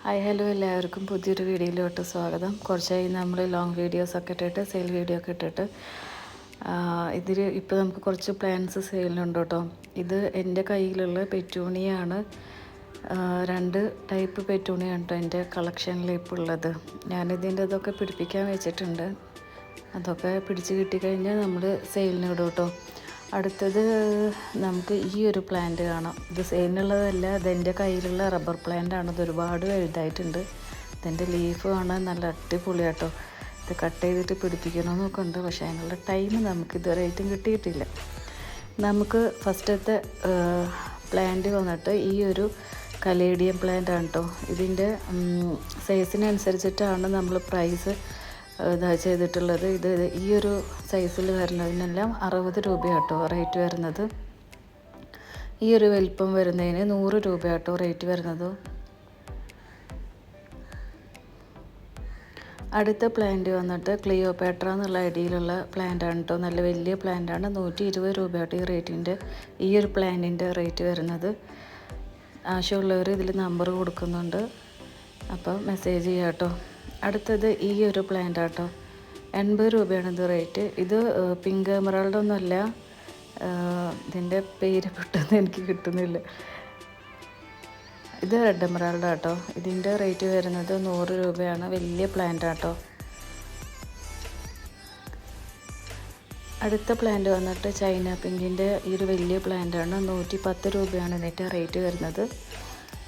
Hi hello എല്ലാവർക്കും പുതിയൊരു വീഡിയോയിലോട്ട് സ്വാഗതം. കുറച്ചായി നമ്മൾ ലോങ് വീഡിയോസൊക്കെ ഇട്ടിട്ട് സെയിൽ വീഡിയോ ഒക്കെ ഇട്ടിട്ട് ഇതിൽ ഇപ്പോൾ നമുക്ക് കുറച്ച് പ്ലാന്റ്സ് സെയിലുണ്ട് കേട്ടോ. ഇത് എൻ്റെ കയ്യിലുള്ള പെറ്റൂണിയാണ്. 2 ടൈപ്പ് പെറ്റൂണിയാണ് കേട്ടോ എൻ്റെ കളക്ഷനിൽ ഇപ്പോൾ ഉള്ളത്. ഞാനിതിൻ്റെ ഇതൊക്കെ പിടിപ്പിക്കാൻ വെച്ചിട്ടുണ്ട്. അതൊക്കെ പിടിച്ച് കിട്ടിക്കഴിഞ്ഞാൽ നമ്മൾ സെയിലിന് ഇടും കേട്ടോ. അടുത്തത് നമുക്ക് ഈ ഒരു പ്ലാന്റ് കാണാം. ഇത് സെയിലിനുള്ളതല്ല, ഇതെൻ്റെ കയ്യിലുള്ള റബ്ബർ പ്ലാന്റാണ്. ഇത് ഒരുപാട് വലുതായിട്ടുണ്ട്. ഇതിൻ്റെ ലീഫ് കാണാൻ നല്ല അടിപൊളിയാട്ടോ. ഇത് കട്ട് ചെയ്തിട്ട് പിടിപ്പിക്കണമെന്നൊക്കെ ഉണ്ട്, പക്ഷേ അതിനുള്ള ടൈം നമുക്ക് ഇതുവരെയായിട്ടും കിട്ടിയിട്ടില്ല. നമുക്ക് ഫസ്റ്റത്തെ പ്ലാന്റ് വന്നിട്ട് ഈ ഒരു കലേഡിയം പ്ലാന്റ് ആണ് കേട്ടോ. ഇതിൻ്റെ സൈസിനനുസരിച്ചിട്ടാണ് നമ്മൾ പ്രൈസ് ചെയ്തിട്ടുള്ളത്. ഇത് ഈ ഒരു സൈസിൽ വരുന്നതിനെല്ലാം 60 രൂപയാട്ടോ റേറ്റ് വരുന്നത്. ഈ ഒരു വലിപ്പം വരുന്നതിന് 100 രൂപയാട്ടോ റേറ്റ് വരുന്നത്. അടുത്ത പ്ലാന്റ് വന്നിട്ട് ക്ലിയോപാട്ര എന്നുള്ള ഐഡിയയിലുള്ള പ്ലാന്റാണ് കേട്ടോ. നല്ല വലിയ പ്ലാന്റാണ്. 120 രൂപയാട്ടോ ഈ ഒരു പ്ലാന്റിൻ്റെ റേറ്റ് വരുന്നത്. ആവശ്യമുള്ളവർ ഇതിൽ നമ്പർ കൊടുക്കുന്നുണ്ട്, അപ്പോൾ മെസ്സേജ് ചെയ്യാം കേട്ടോ. അടുത്തത് ഈ ഒരു പ്ലാന്റ് ആട്ടോ. 80 രൂപയാണ് ഇത് റേറ്റ്. ഇത് പിങ്ക് എമറാൾഡ് ഒന്നുമല്ല, ഇതിൻ്റെ പേര് പെട്ടെന്ന് എനിക്ക് കിട്ടുന്നില്ല. ഇത് റെഡ് എമറാൾഡ് ആട്ടോ. ഇതിൻ്റെ റേറ്റ് വരുന്നത് 100 രൂപയാണ്. വലിയ പ്ലാന്റ് ആട്ടോ. അടുത്ത പ്ലാന്റ് വന്നിട്ട് ചൈന പിങ്കിൻ്റെ ഈ ഒരു വലിയ പ്ലാന്റാണ്. 110 രൂപയാണ് ഇതിൻ്റെ റേറ്റ് വരുന്നത്.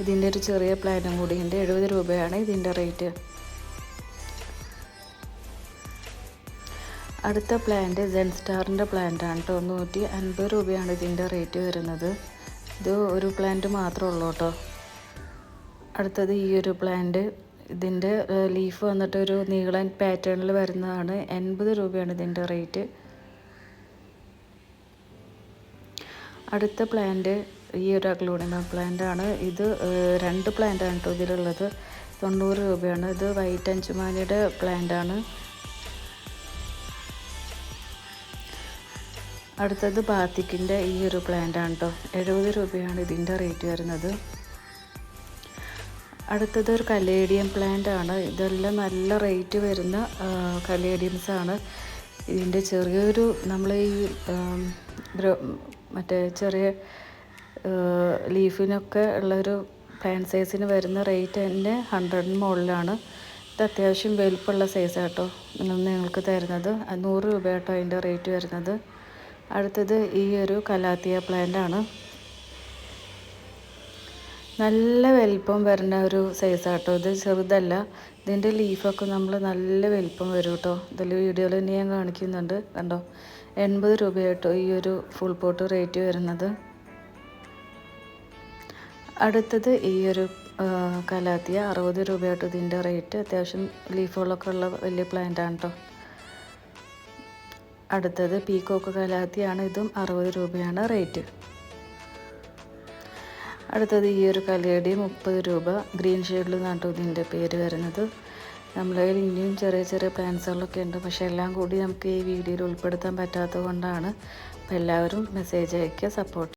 ഇതിൻ്റെ ഒരു ചെറിയ പ്ലാന്റും കൂടിയുണ്ട്. 70 രൂപയാണ് ഇതിൻ്റെ റേറ്റ്. അടുത്ത പ്ലാന്റ് ജെൻ സ്റ്റാറിൻ്റെ പ്ലാന്റാണ് കേട്ടോ. 150 രൂപയാണ് ഇതിൻ്റെ റേറ്റ് വരുന്നത്. ഇത് ഒരു പ്ലാന്റ് മാത്രമേ ഉള്ളൂ കേട്ടോ. അടുത്തത് ഈ ഒരു പ്ലാന്റ്. ഇതിൻ്റെ ലീഫ് വന്നിട്ട് ഒരു നീളൻ പാറ്റേണിൽ വരുന്നതാണ്. 80 രൂപയാണ് ഇതിൻ്റെ റേറ്റ്. അടുത്ത പ്ലാന്റ് ഈ ഒരു അഗ്ലോണിമ പ്ലാന്റാണ്. ഇത് 2 പ്ലാന്റാണ് കേട്ടോ ഇതിലുള്ളത്. 90 രൂപയാണ്. ഇത് വൈറ്റ് അഞ്ചുമാനിയുടെ പ്ലാന്റാണ്. അടുത്തത് ബാത്തിക്കിൻ്റെ ഈ ഒരു പ്ലാന്റാണ് കേട്ടോ. 70 രൂപയാണ് ഇതിൻ്റെ റേറ്റ് വരുന്നത്. അടുത്തത് ഒരു കലേഡിയം പ്ലാന്റ് ആണ്. ഇതെല്ലാം നല്ല റേറ്റ് വരുന്ന കലേഡിയംസാണ്. ഇതിൻ്റെ ചെറിയൊരു നമ്മൾ ഈ മറ്റേ ചെറിയ ലീഫിനൊക്കെ ഉള്ളൊരു പ്ലാന്റ് സൈസിന് വരുന്ന റേറ്റ് തന്നെ 100 മുകളിലാണ്. ഇത് അത്യാവശ്യം വലുപ്പമുള്ള സൈസാട്ടോ നിങ്ങൾക്ക് തരുന്നത്. 100 രൂപ കേട്ടോ അതിൻ്റെ റേറ്റ് വരുന്നത്. അടുത്തത് ഈ ഒരു കലാത്തിയ പ്ലാന്റ് ആണ്. നല്ല വലിപ്പം വരുന്ന ഒരു സൈസാട്ടോ. ഇത് ചെറുതല്ല. ഇതിൻ്റെ ലീഫൊക്കെ നമ്മൾ നല്ല വലിപ്പം വരും കേട്ടോ. ഇതിൽ വീഡിയോയിൽ തന്നെ ഞാൻ കാണിക്കുന്നുണ്ട്, കണ്ടോ. 80 രൂപയാട്ടോ ഈ ഒരു ഫുൾ പോട്ട് റേറ്റ് വരുന്നത്. അടുത്തത് ഈ ഒരു കലാത്തിയ 60 രൂപയാട്ടോ ഇതിൻ്റെ റേറ്റ്. അത്യാവശ്യം ലീഫുകളൊക്കെ ഉള്ള വലിയ പ്ലാന്റ് ആണ് കേട്ടോ. അടുത്തത് പീക്കോക്ക് കലാത്തിയാണ്. ഇതും 60 രൂപയാണ് റേറ്റ്. അടുത്തത് ഈ ഒരു കലയുടെ 30 രൂപ. ഗ്രീൻ ഷെയ്ഡിൽ നിന്നാട്ടോ ഇതിൻ്റെ പേര് വരുന്നത്. നമ്മളെ ഇനിയും ചെറിയ ചെറിയ പ്ലാന്റ്സുകളൊക്കെ ഉണ്ട്, പക്ഷേ എല്ലാം കൂടി നമുക്ക് ഈ വീഡിയോയിൽ ഉൾപ്പെടുത്താൻ പറ്റാത്തത് കൊണ്ടാണ്. അപ്പോൾ എല്ലാവരും മെസ്സേജ് അയയ്ക്കുക, സപ്പോർട്ട്